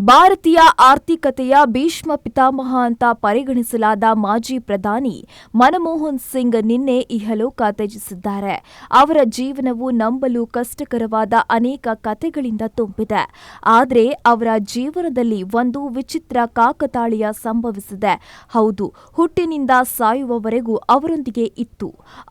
ಭಾರತೀಯ ಆರ್ಥಿಕತೆಯ ಭೀಷ್ಮ ಪಿತಾಮಹ ಅಂತ ಪರಿಗಣಿಸಲಾದ ಮಾಜಿ ಪ್ರಧಾನಿ ಮನಮೋಹನ್ ಸಿಂಗ್ ನಿನ್ನೆ ಇಹಲೋಕ ತ್ಯಜಿಸಿದ್ದಾರೆ. ಅವರ ಜೀವನವು ನಂಬಲು ಕಷ್ಟಕರವಾದ ಅನೇಕ ಕಥೆಗಳಿಂದ ತುಂಬಿದೆ. ಆದರೆ ಅವರ ಜೀವನದಲ್ಲಿ ಒಂದು ವಿಚಿತ್ರ ಕಾಕತಾಳೀಯ ಸಂಭವಿಸಿದೆ. ಹೌದು, ಹುಟ್ಟಿನಿಂದ ಸಾಯುವವರೆಗೂ ಅವರೊಂದಿಗೆ ಇತ್ತು.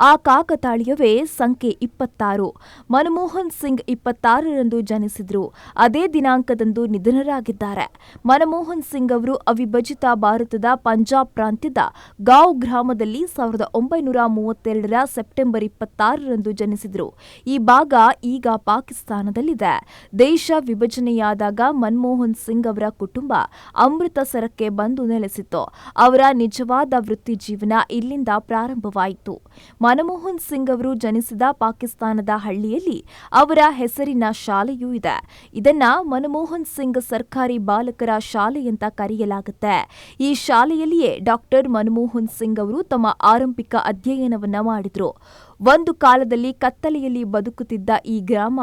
ಆ ಕಾಕತಾಳೀಯವೇ ಸಂಖ್ಯೆ 26. ಮನಮೋಹನ್ ಸಿಂಗ್ 26ರಂದು ಜನಿಸಿದ್ರು. ಅದೇ ದಿನಾಂಕದಂದು ನಿಧನರಾಗಿದ್ದಾರೆ. ಮನಮೋಹನ್ ಸಿಂಗ್ ಅವರು ಅವಿಭಜಿತ ಭಾರತದ ಪಂಜಾಬ್ ಪ್ರಾಂತ್ಯದ ಗಾಂವ್ ಗ್ರಾಮದಲ್ಲಿ 1932ರ ಸೆಪ್ಟೆಂಬರ್ 26ರಂದು ಜನಿಸಿದರು. ಈ ಭಾಗ ಈಗ ಪಾಕಿಸ್ತಾನದಲ್ಲಿದೆ. ದೇಶ ವಿಭಜನೆಯಾದಾಗ ಮನಮೋಹನ್ ಸಿಂಗ್ ಅವರ ಕುಟುಂಬ ಅಮೃತಸರಕ್ಕೆ ಬಂದು ನೆಲೆಸಿತು. ಅವರ ನಿಜವಾದ ವೃತ್ತಿ ಜೀವನ ಇಲ್ಲಿಂದ ಪ್ರಾರಂಭವಾಯಿತು. ಮನಮೋಹನ್ ಸಿಂಗ್ ಅವರು ಜನಿಸಿದ ಪಾಕಿಸ್ತಾನದ ಹಳ್ಳಿಯಲ್ಲಿ ಅವರ ಹೆಸರಿನ ಶಾಲೆಯೂ ಇದೆ. ಇದನ್ನ ಮನಮೋಹನ್ ಸಿಂಗ್ ಸರ್ಕಾರಿ ಬಾಲಕರ ಶಾಲೆ ಅಂತ ಕರೆಯಲಾಗುತ್ತೆ. ಈ ಶಾಲೆಯಲ್ಲಿಯೇ ಡಾಕ್ಟರ್ ಮನಮೋಹನ್ ಸಿಂಗ್ ಅವರು ತಮ್ಮ ಆರಂಭಿಕ ಅಧ್ಯಯನವನ್ನ ಮಾಡಿದ್ರು. ಒಂದು ಕಾಲದಲ್ಲಿ ಕತ್ತಲೆಯಲ್ಲಿ ಬದುಕುತ್ತಿದ್ದ ಈ ಗ್ರಾಮ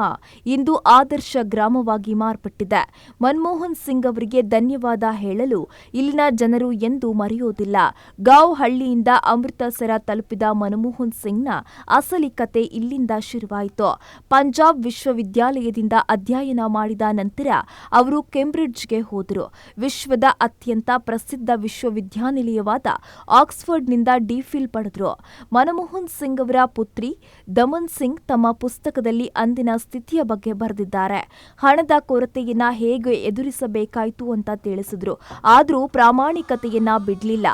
ಇಂದು ಆದರ್ಶ ಗ್ರಾಮವಾಗಿ ಮಾರ್ಪಟ್ಟಿದೆ. ಮನಮೋಹನ್ ಸಿಂಗ್ ಅವರಿಗೆ ಧನ್ಯವಾದ ಹೇಳಲು ಇಲ್ಲಿನ ಜನರು ಎಂದೂ ಮರೆಯೋದಿಲ್ಲ. ಗಾಂವ್ ಹಳ್ಳಿಯಿಂದ ಅಮೃತಸರ ತಲುಪಿದ ಮನಮೋಹನ್ ಸಿಂಗ್ನ ಅಸಲಿ ಕತೆ ಇಲ್ಲಿಂದ ಶುರುವಾಯಿತು. ಪಂಜಾಬ್ ವಿಶ್ವವಿದ್ಯಾಲಯದಿಂದ ಅಧ್ಯಯನ ಮಾಡಿದ ನಂತರ ಅವರು ಕೇಂಬ್ರಿಡ್ಜ್ಗೆ ಹೋದರು. ವಿಶ್ವದ ಅತ್ಯಂತ ಪ್ರಸಿದ್ಧ ವಿಶ್ವವಿದ್ಯಾನಿಲಯವಾದ ಆಕ್ಸ್ಫರ್ಡ್ನಿಂದ ಡಿಫಿಲ್ ಪಡೆದರು. ಮನಮೋಹನ್ ಸಿಂಗ್ ಅವರ ಪುತ್ರಿ ದಮನ್ ಸಿಂಗ್ ತಮ್ಮ ಪುಸ್ತಕದಲ್ಲಿ ಅಂದಿನ ಸ್ಥಿತಿಯ ಬಗ್ಗೆ ಬರೆದಿದ್ದಾರೆ. ಹಣದ ಕೊರತೆಯನ್ನ ಹೇಗೆ ಎದುರಿಸಬೇಕಾಯಿತು ಅಂತ ತಿಳಿಸಿದ್ರು. ಆದರೂ ಪ್ರಾಮಾಣಿಕತೆಯನ್ನ ಬಿಡಲಿಲ್ಲ.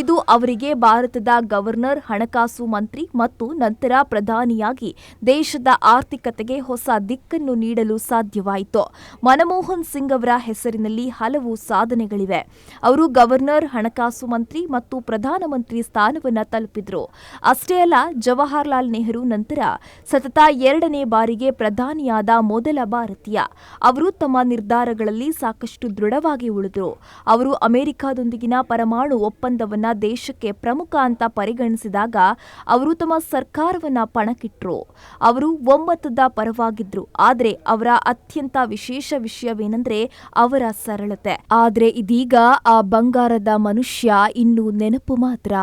ಇದು ಅವರಿಗೆ ಭಾರತದ ಗವರ್ನರ್, ಹಣಕಾಸು ಮಂತ್ರಿ ಮತ್ತು ನಂತರ ಪ್ರಧಾನಿಯಾಗಿ ದೇಶದ ಆರ್ಥಿಕತೆಗೆ ಹೊಸ ದಿಕ್ಕನ್ನು ನೀಡಲು ಸಾಧ್ಯವಾಯಿತು. ಮನಮೋಹನ್ ಸಿಂಗ್ ಅವರ ಹೆಸರಿನಲ್ಲಿ ಹಲವು ಸಾಧನೆಗಳಿವೆ. ಅವರು ಗವರ್ನರ್, ಹಣಕಾಸು ಮಂತ್ರಿ ಮತ್ತು ಪ್ರಧಾನಮಂತ್ರಿ ಸ್ಥಾನವನ್ನ ತಲುಪಿದ್ರು. ಅಷ್ಟೇ ಅಲ್ಲ, ಜವಾಹರ್ಲಾಲ್ ನೆಹರು ನಂತರ ಸತತ 2ನೇ ಬಾರಿಗೆ ಪ್ರಧಾನಿಯಾದ ಮೊದಲ ಭಾರತೀಯ. ಅವರು ತಮ್ಮ ನಿರ್ಧಾರಗಳಲ್ಲಿ ಸಾಕಷ್ಟು ದೃಢವಾಗಿ ಉಳಿದರು. ಅವರು ಅಮೆರಿಕದೊಂದಿಗಿನ ಪರಮಾಣು ಒಪ್ಪಂದವನ್ನ ದೇಶಕ್ಕೆ ಪ್ರಮುಖ ಅಂತ ಪರಿಗಣಿಸಿದಾಗ ಅವರು ತಮ್ಮ ಸರ್ಕಾರವನ್ನ ಪಣಕ್ಕಿಟ್ರು. ಅವರು ಒಮ್ಮತದ ಪರವಾಗಿದ್ರು. ಆದರೆ ಅವರ ಅತ್ಯಂತ ವಿಶೇಷ ವಿಷಯವೇನೆಂದ್ರೆ ಅವರ ಸರಳತೆ. ಆದ್ರೆ ಇದೀಗ ಆ ಬಂಗಾರದ ಮನುಷ್ಯ ಇನ್ನೂ ನೆನಪು ಮಾತ್ರ.